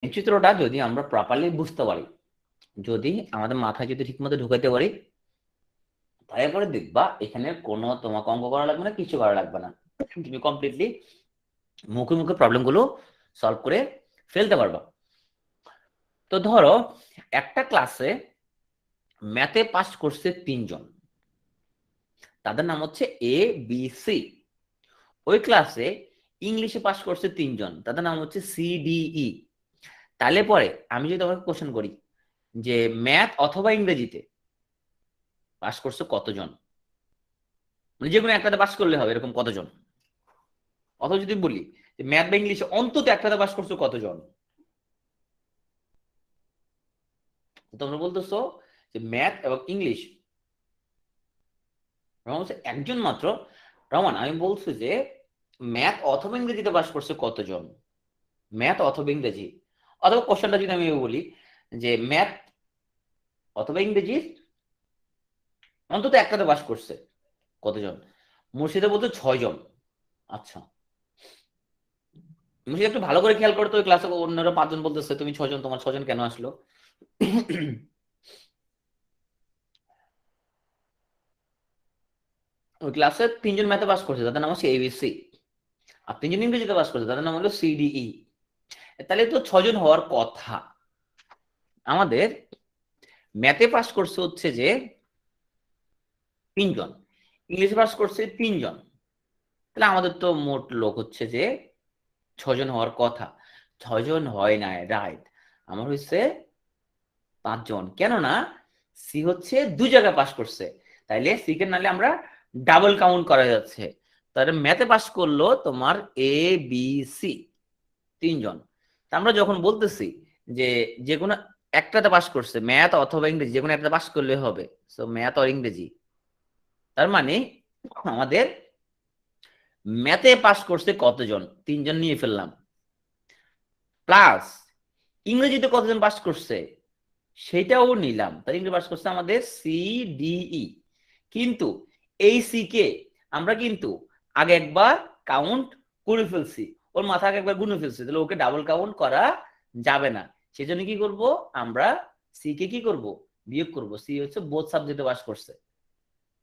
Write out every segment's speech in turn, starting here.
এই চিত্রটা যদি আমরা প্রপারলি বুঝতে পারি, যদি আমাদের মাথায় যদি ঠিকমতো ঢুকাইতে পারি, তারপরে দেখবা এখানে কোনো তোমাকে অঙ্ক করা লাগবে না, কিছু করা লাগবে না, তুমি কমপ্লিটলি মুখে মুখে প্রবলেম গুলো সলভ করে ফেলতে পারবা। তো ধরো একটা ক্লাসে ম্যাথে পাস করছে 3 জন, তাদের নাম হচ্ছে এ বি সি। ওই ক্লাসে ইংলিশে পাস করছে 3 জন, তাদের নাম হচ্ছে সি ডি ই। তাহলে পরে আমি যদি তোমাকে কোশ্চেন করি যে ম্যাথ অথবা ইংরেজিতে পাস করছে কতজন, মানে যে কোনো একটাতে পাস করলে হবে এরকম কতজন, অথবা যদি বলি যে ম্যাথ বা ইংলিশে অন্তত একটাতে পাস করছে কতজন, তোমরা বলতেছো যে ম্যাথ এবং ইংলিশ রহমান হচ্ছে একজন মাত্র। রহমান আমি বলছি যে ম্যাথ অথবা ইংরেজিতে পাস করছে কতজন, ম্যাথ অথবা ইংরেজি, অথবা কোশ্চেনটা যদি আমি বলি যে ম্যাথ অথবা ইংরেজি অন্তত একটাতে পাস করছে কতজন, মুর্শিদা বলতো 6 জন। আচ্ছা মুর্শিদ একটু ভালো করে খেয়াল করতো, ওই ক্লাসে অন্যরা 5 জন বলতেছে, তুমি 6 জন, তোমার 6 জন কেন আসলো? ওই ক্লাসে 3 জন ম্যাথে পাস করছে, তাদের নাম হচ্ছে এবিসি, আর 3 জন ইংরেজিতে পাস করছে, তাদের নাম হলো সিডিই। তাহলে তো 6 জন হওয়ার কথা। আমাদের ম্যাথে পাস করছে হচ্ছে যে 3 জন, ইংলিশে পাস করছে 3 জন, তাহলে আমাদের তো মোট লোক হচ্ছে যে 6 জন হওয়ার কথা। 6 জন হয় না, রাইট, আমার হচ্ছে 5 জন, কেননা সি হচ্ছে 2 জায়গায় পাস করছে, তাইলে সি কে নালে আমরা ডাবল কাউন্ট করা যাচ্ছে। তাহলে ম্যাথে পাস করলো তোমার এ বি সি 3 জন। আমরা যখন বলতেছি যে যে কোনো একটাতে পাস করছে, ম্যাথ অথবা ইংরেজি যে কোনো একটা পাস করলে হবে, সো ম্যাথ আর ইংরেজি, তার মানে আমাদের ম্যাথে পাস করছে কতজন, 3 জন নিয়ে ফেললাম, প্লাস ইংরেজিতে কতজন পাস করছে সেটাও নিলাম, তার ইংরেজি পাস করছে আমাদের সিডিই। কিন্তু এই সি কে আমরা কিন্তু আগে একবার কাউন্ট করে ফেলছি, ওর মাথা আগে একবার গুনে ফেলছি, তাহলে ওকে ডাবল কাউন্ট করা যাবে না। সেজন্য কি করব আমরা, সি কে কি করব, বিয়োগ করব। সি হচ্ছে বোথ সাবজেক্টে পাস করছে,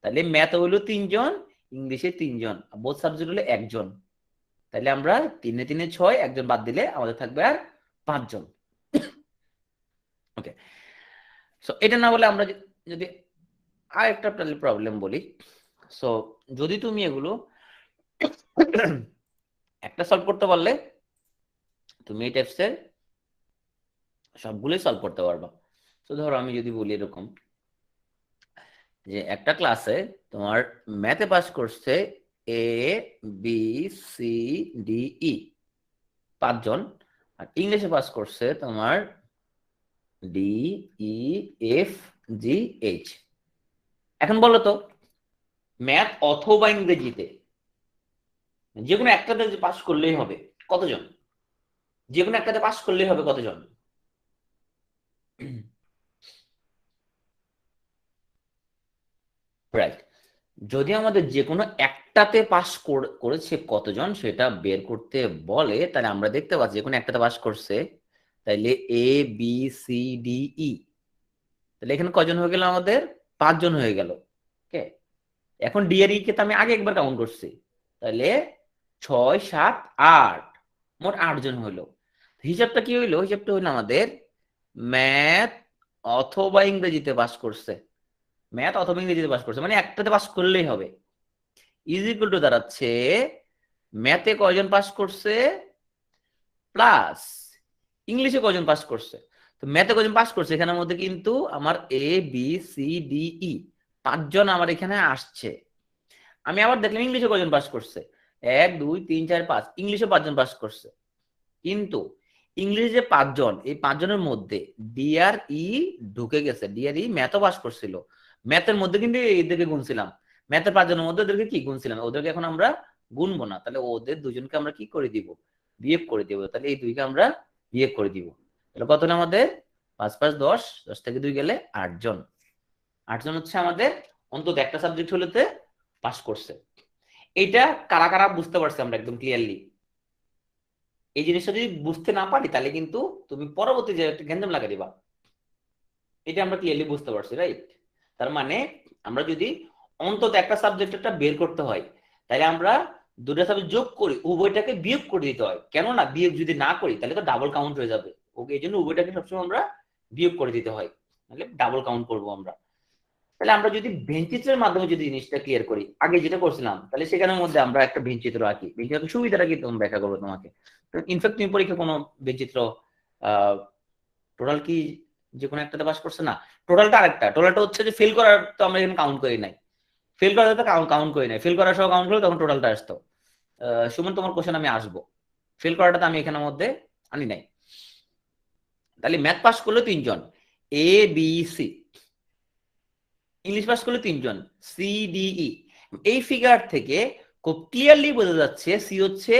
তাহলে ম্যাথ হইলো 3 জন, ইংলিশে 3 জন, বোথ সাবজেক্ট হলো 1 জন। তাহলে আমরা 3 এ 3 এ 6, একজন বাদ দিলে আমাদের থাকবে আর 5 জন। ওকে, সো এটা না বলে আমরা যদি আর একটা প্রবলেম বলি, সো যদি তুমি এগুলো একটা সলভ করতে পারলে তুমি এই টাইপসের সবগুলোই সলভ করতে পারবা। তো ধরো আমি যদি বলি এরকম যে একটা ক্লাসে তোমার ম্যাথে পাস করছে A B C D E 5 জন, আর ইংলিশে পাস করছে তোমার D E F G H. এখন বলো তো ম্যাথ অথবা ইংরেজিতে যে কোনো একটাতে পাস করলেই হবে কতজন, যে কোনো একটাতে পাস করলেই হবে কতজন? রাইট, যদি আমাদের যে কোনো একটাতে পাস করেছে কতজন সেটা বের করতে বলে, তাহলে আমরা দেখতে পাচ্ছি যে কোনো একটাতে পাস করছে, তাইলে A B C D E, তাহলে এখানে কজন হয়ে গেল আমাদের? 5 জন হয়ে গেল। ওকে, এখন ডি আর ই কে তো আমি আগে একবার কাউন্ট করছি, তাহলে 6 7 8, মোট 8 জন হইলো। হিসাবটা কি হইলো? হিসাবটা হইলো আমাদের ম্যাথ অথবা ইংরেজিতে পাস করছে, ম্যাথ অথবা ইংরেজিতে পাস করছে, মানে একটাতে পাস করলেই হবে। ইজ ইকুয়াল টু দাঁড়াচ্ছে ম্যাথে কয়জন পাস করছে প্লাস ইংলিশে কয়জন পাস করছে। তো ম্যাথে কয়জন পাস করছে, এখানের মধ্যে কিন্তু আমার A B C D E 5 জন আমার এখানে আসছে। আমি আবার দেখলাম ইংলিশে কয়জন পাস করছে, 1 2 3 4 5, ইংলিশে 5 জন পাস করছে। কিন্তু ইংলিশে যে 5 জন, এই 5 জনের মধ্যে ডি আর ই ঢুকে গেছে, ডি আর ই ম্যাথও পাস করছিল, ম্যাথের মধ্যে কিন্তু এদেরকে গুনছিলাম, ম্যাথের 5 জনের মধ্যে ওদেরকে কি গুনছিলাম, ওদেরকে এখন আমরা গুনবো না, তাহলে ওদের দুজনকে আমরা কি করে দিব, বিয়োগ করে দিব, তাহলে এই দুইকে আমরা বিয়োগ করে দিব। তাহলে কত হলো আমাদের? 5 5 10, 10 থেকে 2 গেলে 8 জন। 8 জন হচ্ছে আমাদের অন্তত একটা সাবজেক্ট হলেতে পাস করছে। এইটা কারা কারা বুঝতে পারছি আমরা একদম ক্লিয়ারলি? এই জিনিসটা যদি বুঝতে না পারি তাহলে কিন্তু তুমি পরবর্তী যে একটা গ্যাঞ্জাম লাগাই দিবা। এটা আমরা ক্লিয়ারলি বুঝতে পারছি, রাইট? তার মানে আমরা যদি অন্তত একটা সাবজেক্ট একটা বের করতে হয়, তাহলে আমরা দুটো সাবজেক্ট যোগ করি, উভয়টাকে বিয়োগ করে দিতে হয়। কেননা বিয়োগ যদি না করি তাহলে তো ডাবল কাউন্ট হয়ে যাবে। ওকে, এই জন্য উভয়টাকে সবসময় আমরা বিয়োগ করে দিতে হয়, তাহলে ডাবল কাউন্ট করবো আমরা। তাহলে আমরা যদি ভেঞ্চিত্রের মাধ্যমে যদি জিনিসটা ক্লিয়ার করি, আগে যেটা করছিলাম, তাহলে সেখানের মধ্যে আমরা একটা ভেঞ্চিত্র আঁকি। ভেঞ্চিত্র সুবিধাটা কি তুমি ব্যাখ্যা করবো তোমাকে। ইনফ্যাক্ট তুমি পরীক্ষা কোনো ভেঞ্চিত্র টোটাল কি যে কোনো একটাতে পাস করছে না? টোটালটা আরেকটা, টোটালটা হচ্ছে যে ফেল করার তো আমরা এখানে কাউন্ট করি নাই, ফেল করার তো কাউন্ট করি নাই, ফেল করার সহ কাউন্ট করলে তখন টোটালটা আসতো। সুমন, তোমার কোশ্চেন আমি আসবো, ফেল করাটা তো আমি এখানের মধ্যে আনি নাই। তাহলে ম্যাথ পাস করলো 3 জন, A B C. English pass করলো 3 জন, সি ডি ই। এই ফিগার থেকে খুব ক্লিয়ারলি বোঝা যাচ্ছে সি হচ্ছে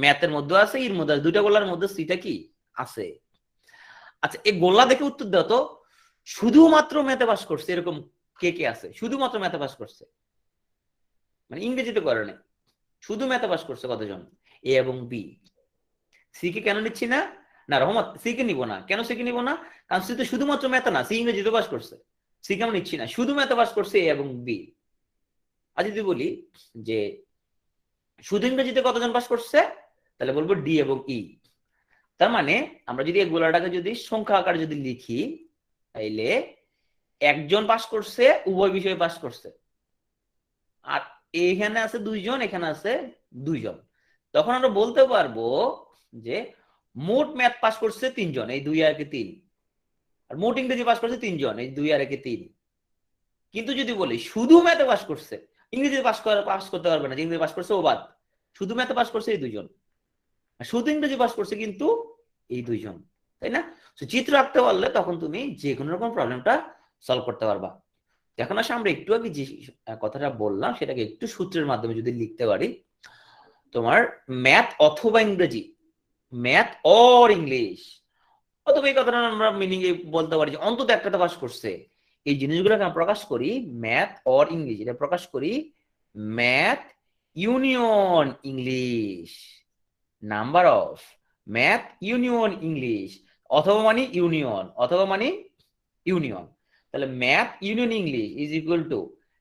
ম্যাথের মধ্যে আছে, এর মধ্যে দুইটা গোলার মধ্যে সিটা কি আছে। আচ্ছা, এই গোল্লা দেখে উত্তর দাও তো, শুধুমাত্র ম্যাথে পাস করছে এরকম কে কে আছে? শুধুমাত্র ম্যাথে পাস করছে, মানে ইংরেজিতে করে নাই, শুধু ম্যাথে পাস করছে কতজন? এ এবং বি। সি কে কেন নিচ্ছি না? না রহমত, সি কে নিব না। কেন সি কে নিব না? কারণ সি তো শুধুমাত্র ম্যাথে না, সি ইংরেজিতে পাস করছে। সি কে আমি নিচ্ছি না, শুধু ম্যাথে পাস করছে এ এবং বি। আর যদি বলি যে শুধু ইংরেজিতে কতজন পাস করছে, তাহলে বলবো ডি এবং ই। তার মানে আমরা যদি এগুলাটাকে যদি সংখ্যা আকারে যদি লিখি, তাইলে একজন পাস করছে, উভয় বিষয়ে পাস করছে, আর এখানে আছে 2 জন, এখানে আছে 2 জন। তখন আমরা বলতে পারবো যে মোট ম্যাথ পাস করছে 3 জন, এই 2 আর 3, আর মোট ইংরেজি পাস করছে 3 জন, এই 2 আর 3। কিন্তু যদি বলি শুধু ম্যাথে পাস করছে, ইংরেজি পাস করতে পারবে না, ইংরেজি পাস করছে ও বাদ, শুধু ম্যাথে পাস করছে এই 2 জন, আর শুধু ইংরেজি পাস করছে কিন্তু এই 2 জন, তাই না? চিত্র আঁকতে পারলে তখন তুমি যে কোনো রকম প্রবলেমটা সলভ করতে পারবা। এখন আসলে আমরা একটু আগে যে কথাটা বললাম সেটাকে একটু সূত্রের মাধ্যমে যদি লিখতে পারি, তোমার ম্যাথ অথবা ইংরেজি, ম্যাথ অর ইংলিশ, অথবা এই কথাটা আমরা মিনিং বলতে পারি যে অন্তত একটাতে পাস করছে। এই জিনিসগুলোকে আমরা প্রকাশ করি ম্যাথ অর ইংলিশ, এটা প্রকাশ করি math union English. Number of math union English, অথবা মানে ইউনিয়ন, অথবা মানে ইউনিয়ন। তাহলে math union English is equal to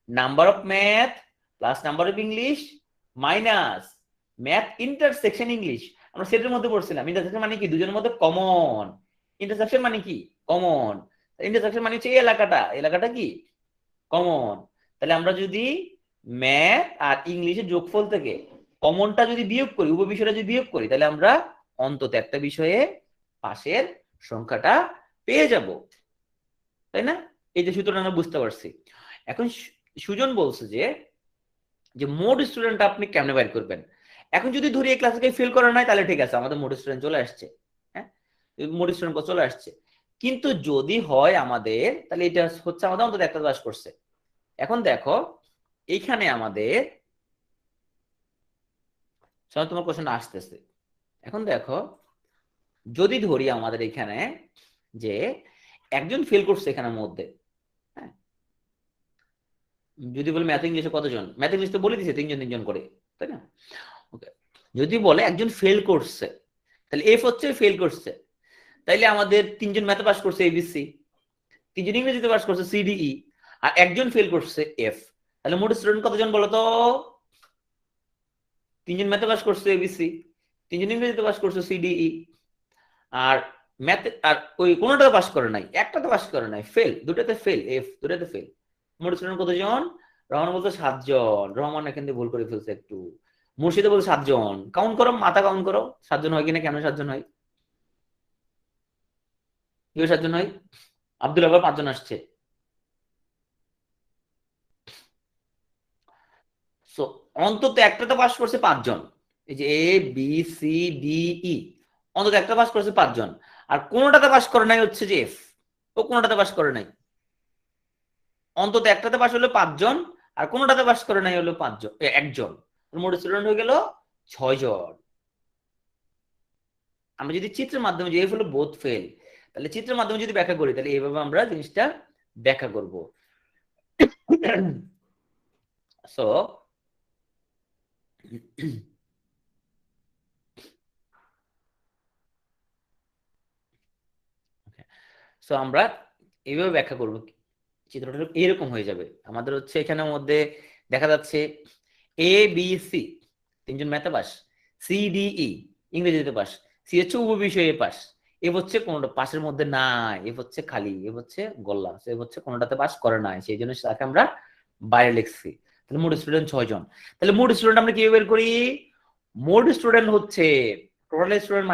number of math plus number of English minus math intersection English. আমরা সেটার মধ্যে পড়ছিলাম, ইন্টারসেকশন মানে কি? দুজনের মধ্যে কমন। ইন্টারসেকশন মানে কি? কমন। ইন্টারসেকশন মানে হচ্ছে এই এলাকাটা কি কমন। তাহলে আমরা যদি ম্যাথ আর ইংলিশের যোগফল থেকে কমনটা যদি বিয়োগ করি, উপবিষয়টা যদি বিয়োগ করি, তাহলে আমরা অন্তত একটা বিষয়ে পাশের সংখ্যাটা পেয়ে যাব, তাই না? এই যে সূত্রটা আমরা বুঝতে পারছি। এখন সুজন বলছে যে যে মোট স্টুডেন্ট আপনি কেমনে বের করবেন। এখন যদি ধরি এই ক্লাসে ফেল করা নাই, তাহলে ঠিক আছে, আমাদের মোট স্টুডেন্ট চলে আসছে। হ্যাঁ, মোট স্টুডেন্ট চলে আসছে। কিন্তু যদি হয় আমাদের, তাহলে এটা হচ্ছে আমাদের অন্তত একটা পাস করছে। এখন দেখো এইখানে আমাদের তোমার কোশ্চেন আসতেছে। এখন দেখো যদি ধরি আমাদের এখানে যে একজন ফেল করছে এখানের মধ্যে, হ্যাঁ, যদি বলে ম্যাথ ইংলিশে কতজন, ম্যাথ ইংলিশ তো বলে দিছে 3 জন 3 জন করে, তাই না? ওকে, যদি বলে একজন ফেল করছে, তাহলে এফ হচ্ছে ফেল করছে, তাইলে আমাদের 3 জন ম্যাথে পাস করছে এবিসি, 3 জন ইংরেজিতে পাস করছে সিডিই, আর একজন ফেল করছে এফ। তাহলে মোট স্টুডেন্ট কতজন বলো তো? 3 জন ম্যাথে পাস করছে এবিসি, 3 জন ইংরেজিতে পাস করছে সিডিই, আর ম্যাথে আর ওই কোনোটাতে পাস করে নাই, একটাতে পাস করে নাই, ফেল, দুটাতে ফেল, এফ দুটাতে ফেল। মোট স্টুডেন্ট কতজন? রহমান বলতে 7 জন, রহমান এখান থেকে ভুল করে ফেলছে একটু। মুর্শিদে বলতে 7 জন, কাউন্ট করো, মাথা কাউন্ট করো 7 জন হয় কিনা, কেন 7 জন হয়, কি 7 জন হয়? আব্দুল আবার 5 জন আসছে। সো অন্তত একটাতে পাস করছে 5 জন, এই যে A B C D E, অন্তত একটা পাস করছে 5 জন, আর কোনোটাতে পাস করে নাই হচ্ছে যে এফ, ও কোনোটাতে পাস করে নাই। অন্তত একটাতে পাস হলো 5 জন, আর কোনোটাতে পাস করে নাই হলো 5 জন, একজন। মোট স্টুডেন্ট হয়ে গেল 6 জন। আমরা যদি চিত্রের মাধ্যমে, যে এফ হলো বোথ ফেল, তাহলে চিত্রের মাধ্যমে যদি ব্যাখ্যা করি, তাহলে এইভাবে আমরা জিনিসটা ব্যাখ্যা করব। সো সো আমরা এইভাবে ব্যাখ্যা করব, চিত্রটা এরকম হয়ে যাবে। আমাদের হচ্ছে এখানের মধ্যে দেখা যাচ্ছে এ বি সি তিনজন ম্যাথে পাস, সি ডি ই ইংরেজিতে পাস, সি হচ্ছে উপবিষয়ে পাস, এ হচ্ছে কোনোটা পাশের মধ্যে নাই, এ হচ্ছে খালি, এ হচ্ছে গোল্লা, এ হচ্ছে কোনোটাতে পাস করে নাই, সেই জন্য তাকে আমরা বাইরে লিখছি। তাহলে মোট স্টুডেন্ট 6 জন। তাহলে মোট স্টুডেন্ট আমরা কিভাবে বের করি? মোট স্টুডেন্ট হচ্ছে টোটাল স্টুডেন্ট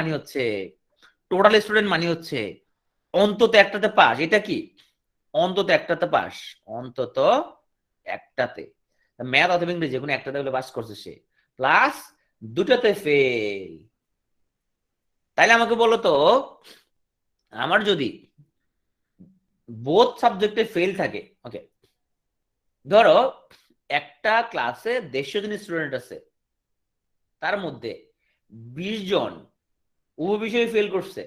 মানে হচ্ছে অন্তত একটাতে পাস। এটা কি? অন্তত একটাতে পাস, অন্তত একটাতে, ম্যাথ অথবা ইংরেজি যে কোনো একটাতে হলে পাস করছে সে, প্লাস দুটাতে ফেল। তাইলে আমাকে বলো তো, আমার যদি বোথ সাবজেক্টে ফেল থাকে, ওকে, ধরো একটা ক্লাসে 150 জন স্টুডেন্ট আছে, তার মধ্যে 20 জন উভয় বিষয়ে ফেল করছে,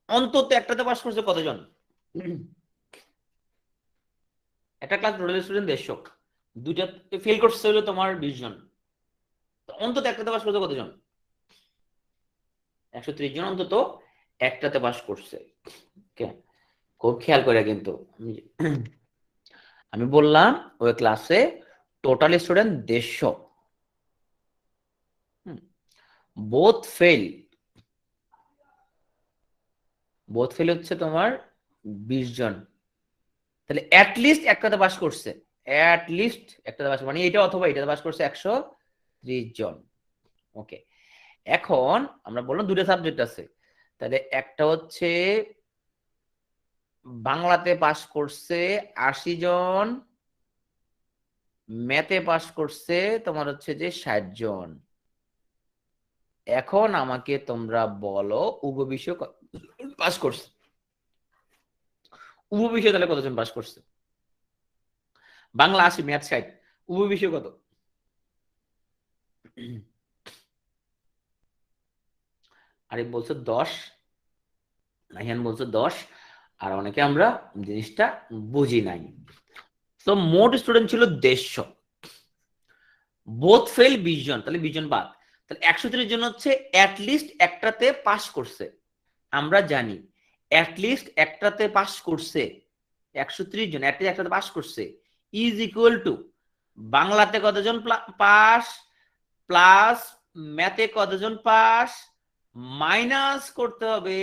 অন্তত একটাতে পাস করছে কতজন? একটা ক্লাস টোটাল স্টুডেন্ট 150, দুইটাতে ফেল করছে হলো তোমার 20 জন, অন্তত একটাতে পাস করছে কতজন? 130 জন অন্তত একটাতে পাস করছে। খুব খেয়াল করে কিন্তু আমি বললাম ওই ক্লাসে টোটাল স্টুডেন্ট 150, বোথ ফেল হচ্ছে তোমার 20 জন, তাহলে অ্যাটলিস্ট একটাতে পাস করছে, অ্যাটলিস্ট একটাতে পাস, মানে এটা অথবা এটাতে পাস করছে 130 জন। ওকে, এখন আমরা বললাম দুটো সাবজেক্ট আছে, তাহলে একটা হচ্ছে বাংলাতে পাস করছে 80 জন, ম্যাথে পাস করছে তোমার হচ্ছে যে 60 জন। এখন আমাকে তোমরা বলো উপবিষয় পাস করছে, উপবিষয় তাহলে কতজন পাস করছে? বাংলা 80, ম্যাথ 60, উপবিষয় কত? আরে বলছো 10, নাহিয়ান বলছো 10, আর অনেকে আমরা জিনিসটা বুঝি নাই। তো মোট স্টুডেন্ট ছিল 150, বোথ ফেল 20 জন, তাহলে 20 জন বাদ, তাহলে 130 জন হচ্ছে অ্যাটলিস্ট একটাতে পাস করছে। আমরা জানি অ্যাটলিস্ট একটাতে পাস করছে 130 জন, অ্যাটলিস্ট একটাতে পাস করছে ইজ ইকুয়াল টু বাংলাতে কতজন পাস প্লাস ম্যাথে কতজন পাস মাইনাস করতে হবে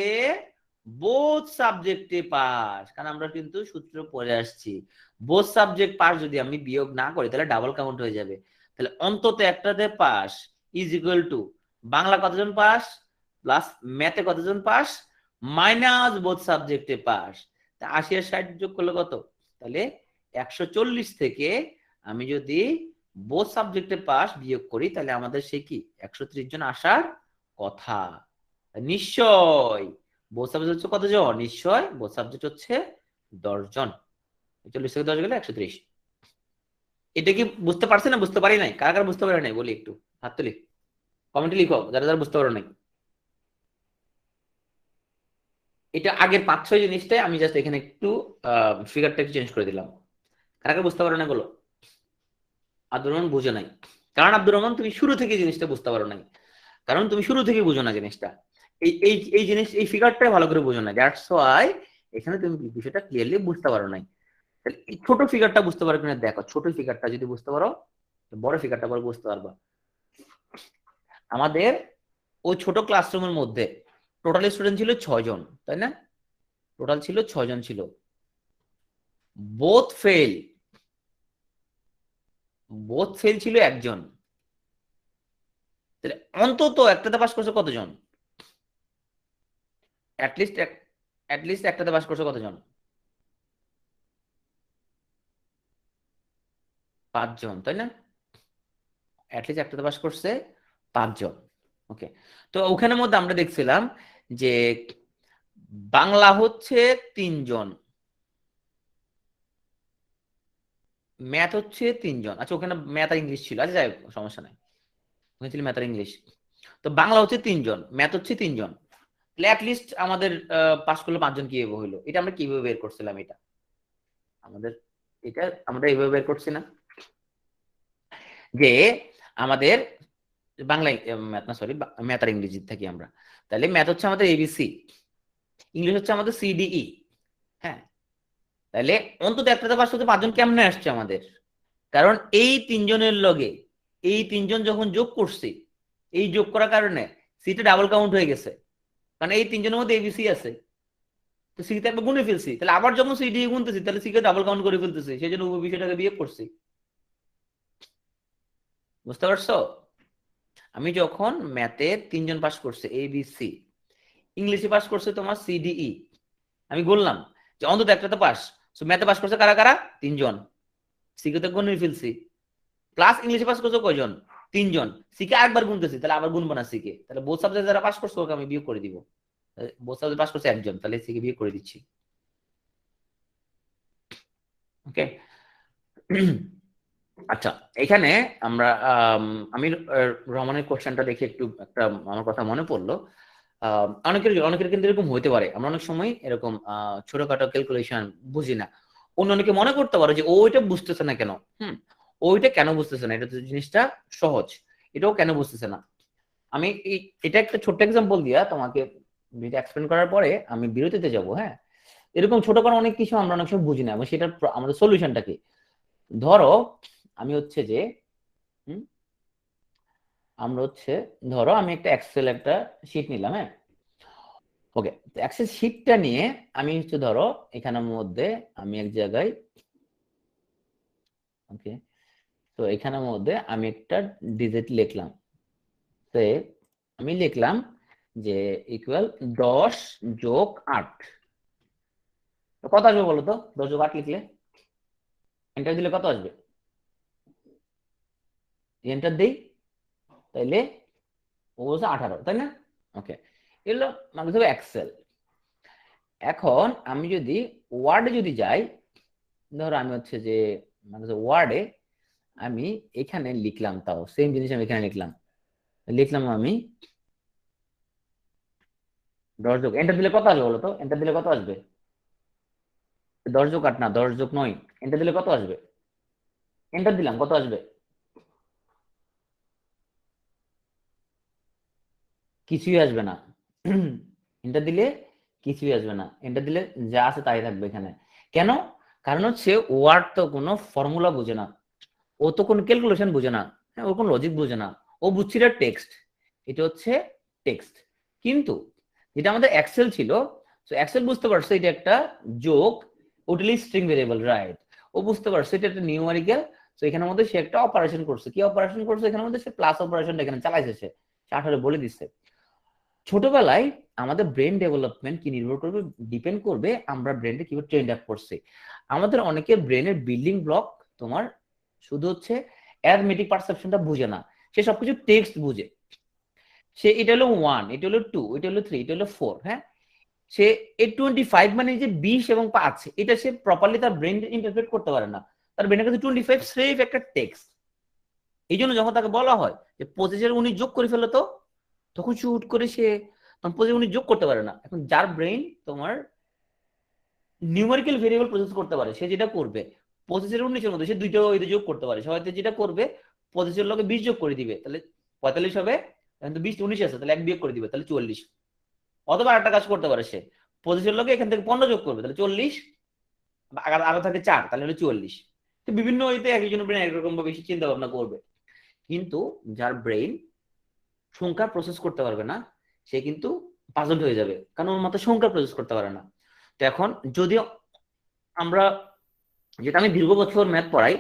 বোথ সাবজেক্টে পাস, কারণ আমরা কিন্তু সূত্র পড়ে আসছি, বোথ সাবজেক্ট পাস যদি আমি বিয়োগ না করি তাহলে ডাবল কাউন্ট হয়ে যাবে। তাহলে অন্তত একটাতে pass is equal to Bangla কতজন পাস প্লাস ম্যাথে কতজন পাস মাইনাস বোথ সাবজেক্টে পাস। 80 আর 60 যোগ করলে কত? তাহলে 140 থেকে আমি যদি বোথ সাবজেক্টে পাস বিয়োগ করি তাহলে আমাদের সে কি 130 জন আসার কথা। নিশ্চয় বোথ সাবজেক্ট হচ্ছে কতজন? নিশ্চয় বোথ সাবজেক্ট হচ্ছে 10 জন। 40 থেকে 10 গেলে 130। এটা কি বুঝতে পারছে না বুঝতে পারি নাই? কারা কারা বুঝতে পারে নাই বলি একটু হাত তুলি, কমেন্টে লিখো যারা যারা বুঝতে পারো নাই। এটা আগের 5-6 জিনিসটাই আমি জাস্ট এখানে একটু ফিগারটা একটু চেঞ্জ করে দিলাম। কারা কারা বুঝতে পারো না বলো? আব্দুর রহমান বুঝে নাই, কারণ আব্দুর রহমান তুমি শুরু থেকে জিনিসটা বুঝতে পারো নাই, কারণ তুমি শুরু থেকে বুঝো না জিনিসটা, এই এই এই জিনিস এই ফিগারটাই ভালো করে বুঝো না, দ্যাটস ওয়াই এখানে তুমি বিষয়টা ক্লিয়ারলি বুঝতে পারো নাই। তাহলে এই ছোট ফিগারটা বুঝতে পারো কিনা দেখো, ছোট ফিগারটা যদি বুঝতে পারো বড় ফিগারটা পরে বুঝতে পারবা। আমাদের ওই ছোট ক্লাসরুমের মধ্যে টোটাল স্টুডেন্ট ছিল 6 জন, তাই না? টোটাল ছিল 6 জন ছিল, বোথ ফেল ছিল একজন, তাহলে অন্তত একটাতে পাস করছে কতজন? অ্যাটলিস্ট একটাতে পাস করছে কতজন? 5 জন, তাই না? অ্যাটলিস্ট একটাতে পাস করছে 5 জন। ওকে, তো ওখানের মধ্যে আমরা দেখছিলাম যে বাংলা হচ্ছে 3 জন, ম্যাথ হচ্ছে 3 জন, আচ্ছা ওখানে ম্যাথ আর ইংলিশ ছিল, আচ্ছা যাই হোক সমস্যা নাই, ওখানে ছিল ম্যাথ আর ইংলিশ। তো বাংলা হচ্ছে 3 জন, ম্যাথ হচ্ছে 3 জন, তাহলে অ্যাটলিস্ট আমাদের পাস করলে 5 জন কিভাবে হইলো? এটা আমরা কিভাবে বের করছিলাম? আমাদের এটা আমরা এইভাবে বের করছি না যে আমাদের বাংলায় ম্যাথ না সরি ম্যাথ আর ইংরেজি থাকি আমরা, তাহলে ম্যাথ হচ্ছে আমাদের এবিসি, ইংলিশ হচ্ছে আমাদের সিডিই, হ্যাঁ, তাহলে অন্তত একটাতে পাস করতে 5 জন কেমনে আসছে আমাদের? কারণ এই 3 জনের লগে এই 3 জন যখন যোগ করছি, এই যোগ করার কারণে সিটা ডাবল কাউন্ট হয়ে গেছে, কারণ এই 3 জনের মধ্যে এবিসি আছে, তো সি তে একবার গুনে ফেলছি, তাহলে আবার যখন সি দিয়ে গুনতেছি তাহলে সি কে ডাবল কাউন্ট করে ফেলতেছি, সেই জন্য উপর বিষয়টাকে বিয়োগ করছি। বুঝতে পারছো? আমি যখন ম্যাথে 3 জন পাস করছে এ বি সি, ইংলিশে পাস করছে তোমার সিডিই, আমি বললাম যে অন্তত একটা তো পাস, সো ম্যাথে পাস করছে কারা কারা? 3 জন, সি কে তো গুনে ফেলছি, প্লাস ইংলিশে পাস করছে কয়জন? 3 জন, সি কে আরেকবার গুনতেছি, তাহলে আবার গুনবো না সি কে, তাহলে বোথ সাবজেক্ট যারা পাস করছে ওকে আমি বিয়োগ করে দিব, বোথ সাবজেক্ট পাস করছে একজন, তাহলে সি কে বিয়োগ করে দিচ্ছি। ওকে। আচ্ছা, এখানে আমরা আমি রহমানের কোশ্চেনটা দেখে একটু একটা আমার কথা মনে পড়লো। অনেকের অনেকের কিন্তু এরকম হতে পারে, আমরা অনেক সময় এরকম ছোটখাটো ক্যালকুলেশন বুঝি না, অন্য অনেকে মনে করতে পারে যে ও ওইটা বুঝতেছে না কেন, ওইটা কেন বুঝতেছে না, এটা তো জিনিসটা সহজ, এটাও কেন বুঝতেছে না। আমি এটা একটা ছোট্ট এক্সাম্পল দিয়া তোমাকে ভিডিও এক্সপ্লেন করার পরে আমি বিরতিতে যাব। হ্যাঁ, এরকম ছোটখাটো অনেক কিছু আমরা অনেক সময় বুঝি না, এবং সেটার আমাদের সলিউশনটা কি? ধরো আমি হচ্ছে যে আমরা হচ্ছে ধরো আমি একটা এক্সেল একটা শিট নিলাম। হ্যাঁ, ওকে, তো এক্সেল শিটটা নিয়ে আমি হচ্ছে ধরো এখানের মধ্যে আমি এক জায়গায়, ওকে, তো এখানের মধ্যে আমি একটা ডিজিট লিখলাম, তো আমি লিখলাম যে ইকুয়াল 10 যোগ 8, কত আসবে বলো তো? 10 যোগ 8 লিখলে এন্টার দিলে কত আসবে? এন্টার দেই, তাইলে ও বলছে 18, তাই না? ওকে, এগুলো মানে ধরো এক্সেল। এখন আমি যদি ওয়ার্ডে যদি যাই, ধরো আমি হচ্ছে যে মানে ওয়ার্ডে আমি এখানে লিখলাম, তাও সেম জিনিস আমি এখানে লিখলাম, লিখলাম আমি 10 যোগ, এন্টার দিলে কত আসবে বলো তো? এন্টার দিলে কত আসবে? 10 যোগ 8 না, 10 যোগ 9, এন্টার দিলে কত আসবে? এন্টার দিলাম, কত আসবে? কিছুই আসবে না। এন্টার দিলে কিছুই আসবে না, এন্টার দিলে যা আছে তাই থাকবে এখানে। কেন? কারণ হচ্ছে ওয়ার্ড তো কোনো ফর্মুলা বোঝে না, ও তো কোনো ক্যালকুলেশন বোঝে না, হ্যাঁ, ও কোনো লজিক বোঝে না, ও বুঝছিল টেক্সট, এটা হচ্ছে টেক্সট। কিন্তু যেটা আমাদের এক্সেল ছিল, তো এক্সেল বুঝতে পারছে এটা একটা যোগ, ওটালি স্ট্রিং ভেরিয়েবল, রাইট, ও বুঝতে পারছে এটা একটা নিউমেরিক্যাল, তো এখানের মধ্যে সে একটা অপারেশন করছে, কি অপারেশন করছে এখানের মধ্যে? সে প্লাস অপারেশনটা এখানে চালাইছে, সে 18 বলে দিচ্ছে। ছোটবেলায় আমাদের ব্রেন ডেভেলপমেন্ট কি নির্ভর করবে? ডিপেন্ড করবে আমরা ব্রেনটা কিভাবে ট্রেন্ড আপ করছি। আমাদের অনেকের ব্রেনের বিল্ডিং ব্লক তোমার শুধু হচ্ছে অ্যারথমেটিক পারসেপশনটা বুঝে না, সে সবকিছু টেক্সট বুঝে। সে এটা হলো 1, এটা হলো 2, এটা হলো 3, এটা হলো 4, হ্যাঁ, সে এই 25 মানে যে 20 এবং 5, এটা সে প্রপারলি তার ব্রেন ইন্টারপ্রেট করতে পারে না, তার ব্রেনের কাছে 25 স্রেফ একটা টেক্সট। এই জন্য যখন তাকে বলা হয় যে 25 যোগ করে ফেলো, তো তখন শুট করে সে 25 যোগ করতে পারে না। এখন যার ব্রেন তোমার নিউমেরিক্যাল ভেরিয়েবল প্রসেস করতে পারে, সে যেটা করবে 25 মধ্যে সে দুইটা ওই যোগ করতে পারে, সবাই যেটা করবে 25 লগে 20 যোগ করে দিবে, তাহলে 45 হবে, এখন তো 20 19 আছে, তাহলে 1 বিয়োগ করে দিবে, তাহলে 44। অথবা একটা কাজ করতে পারে, সে 25 লগে এখান থেকে 15 যোগ করবে, তাহলে 40, আরো থাকে 4, তাহলে হলো 44। তো বিভিন্ন ওইতে একজনের ব্রেন একরকম ভাবে বেশি চিন্তা ভাবনা করবে, কিন্তু যার ব্রেন সংখ্যা প্রসেস করতে পারবে না, সে কিন্তু পাজলড হয়ে যাবে, কারণ ওর মাথায় সংখ্যা প্রসেস করতে পারে না। তো এখন যদিও আমরা, যেটা আমি দীর্ঘ বছর ম্যাথ পড়াই,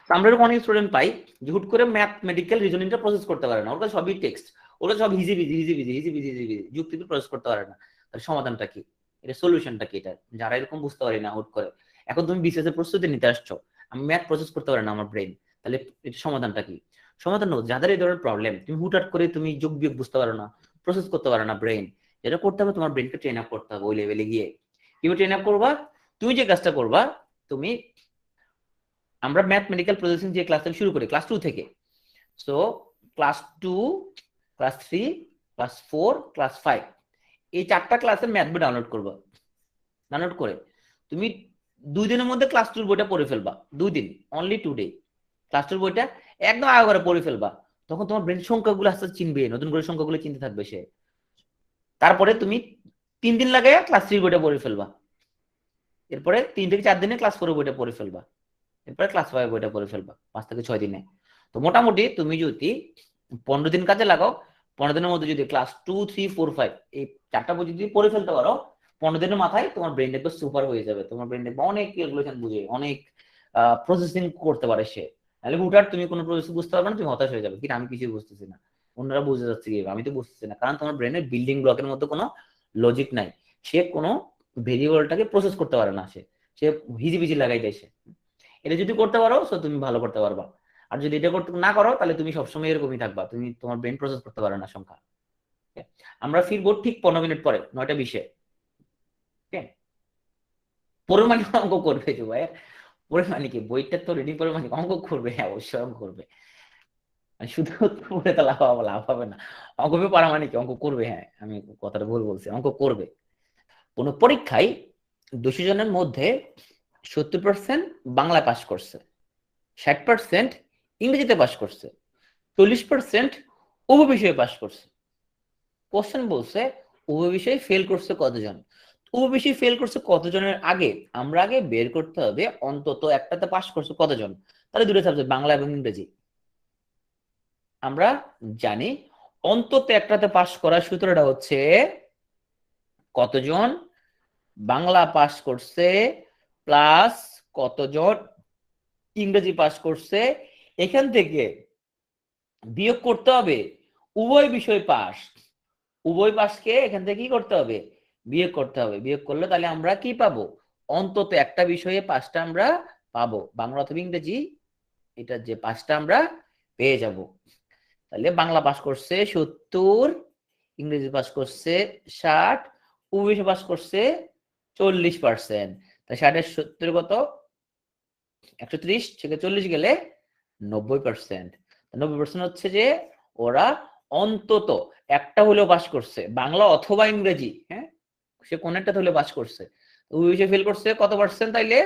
তো আমরা এরকম অনেক স্টুডেন্ট পাই যে হুট করে ম্যাথমেটিক্যাল রিজনিংটা প্রসেস করতে পারে না, ওর কাছে সবই টেক্সট, ওরা সব হিজিবিজি হিজিবিজি হিজিবিজি হিজিবিজি যুক্তি প্রসেস করতে পারে না। তাহলে সমাধানটা কি? এটা সলিউশনটা কি? এটা যারা এরকম বুঝতে পারি না হুট করে, এখন তুমি বিসিএস এর প্রস্তুতি নিতে আসছো, আমি ম্যাথ প্রসেস করতে পারি না আমার ব্রেন, তাহলে এটা সমাধানটা কি? সমাধান হলো যাদের এই ধরনের প্রবলেম, তুমি হুটহাট করে তুমি যোগ বিয়োগ বুঝতে পারো না, প্রসেস করতে পারো না ব্রেন, যেটা করতে হবে তোমার ব্রেনকে ট্রেন আপ করতে হবে ওই লেভেলে গিয়ে। কিভাবে ট্রেন আপ করবা? তুমি যে কাজটা করবা, তুমি, আমরা ম্যাথমেটিক্যাল প্রসেসিং যে ক্লাস শুরু করি ক্লাস 2 থেকে, so class 2, class 3, class 4, class 5, এই 4টা ক্লাসের ম্যাথ বই ডাউনলোড করবা। ডাউনলোড করে তুমি 2 দিনের মধ্যে ক্লাস 2 বইটা পড়ে ফেলবা, 2 দিন, অনলি 2 ডে, ক্লাস 2 বইটা একদম আগে করে পড়ে ফেলবা। তখন তোমার ব্রেন সংখ্যাগুলো আস্তে আস্তে চিনবে, নতুন করে সংখ্যাগুলো চিনতে থাকবে সে। তারপরে তুমি 3 দিন লাগাইয়া ক্লাস 3 বইটা পড়ে ফেলবা। এরপরে 3 থেকে 4 দিনে ক্লাস 4 বইটা পড়ে ফেলবা, এরপরে ক্লাস 5 বইটা পড়ে ফেলবা 5 থেকে 6 দিনে। তো মোটামুটি তুমি যদি 15 দিন কাজে লাগাও, 15 দিনের মধ্যে যদি ক্লাস 2, 3, 4, 5 এই 4টা বই যদি পড়ে ফেলতে পারো, 15 দিনের মাথায় তোমার ব্রেন দেখবে সুপার হয়ে যাবে। তোমার ব্রেন দেখবে অনেক ক্যালকুলেশন বুঝে, অনেক প্রসেসিং করতে পারে সে। তাহলে হুটার তুমি কোনো প্রসেস বুঝতে পারবে না, তুমি হতাশ হয়ে যাবে, কিন্তু আমি কিছুই বুঝতেছি না, অন্যরা বুঝে যাচ্ছে কি, আমি তো বুঝতেছি না। কারণ তোমার ব্রেনের বিল্ডিং ব্লকের মধ্যে কোনো লজিক নাই, সে কোনো ভেরিয়েবলটাকে প্রসেস করতে পারে না, সে সে হিজিবিজি লাগাই দেয় সে। এটা যদি করতে পারো তো তুমি ভালো করতে পারবা, আর যদি এটা করতে না করো তাহলে তুমি সবসময় এরকমই থাকবা, তুমি তোমার ব্রেন প্রসেস করতে পারো না সংখ্যা। আমরা ফিরবো ঠিক 15 মিনিট পরে 9:20-এ। পড়ে মানে অঙ্ক করবে যে ভাই, পড়ে মানে কি বইটা তো রিডিং করে মানে অঙ্ক করবে, হ্যাঁ অবশ্যই অঙ্ক করবে। মানে শুধু পড়ে তো লাভ হবে না, অঙ্ক পারা মানে কি অঙ্ক করবে, হ্যাঁ আমি কথাটা ভুল বলছি, অঙ্ক করবে। কোন পরীক্ষায় 200 জনের মধ্যে 70% বাংলা পাস করছে, 60% ইংরেজিতে পাস করছে, 40% উভয় বিষয়ে পাস করছে। কোশ্চেন বলছে উভয় বিষয়ে ফেল করছে কতজন। উভয় বিষয়ে ফেল করছে কতজনের আগে আমরা আগে বের করতে হবে অন্তত একটাতে পাস করছে কতজন। তাহলে দুটো সাবজেক্ট বাংলা এবং ইংরেজি। আমরা জানি অন্তত একটাতে পাস করার সূত্রটা হচ্ছে কতজন বাংলা পাস করছে প্লাস কতজন ইংরেজি পাস করছে, এখান থেকে বিয়োগ করতে হবে উভয় বিষয় পাস। উভয় পাসকে এখান থেকে কি করতে হবে, বিয়োগ করতে হবে। বিয়োগ করলে তাহলে আমরা কি পাবো, অন্তত একটা বিষয়ে 5টা আমরা পাবো, বাংলা অথবা ইংরেজি, এটা যে 5টা আমরা পেয়ে যাব। তাহলে বাংলা পাস করছে 70, ইংরেজি পাস করছে 60, উভয় পাস করছে 40%। তাহলে 60 এর 70 কত, 130 থেকে 40 গেলে 90%। 90% হচ্ছে যে ওরা অন্তত একটা হলেও পাস করছে, বাংলা অথবা ইংরেজি, হ্যাঁ সে কোন একটা হলেও পাস করছে। উভয় বিষয়ে ফেল করছে কত পার্সেন্ট, তাইলে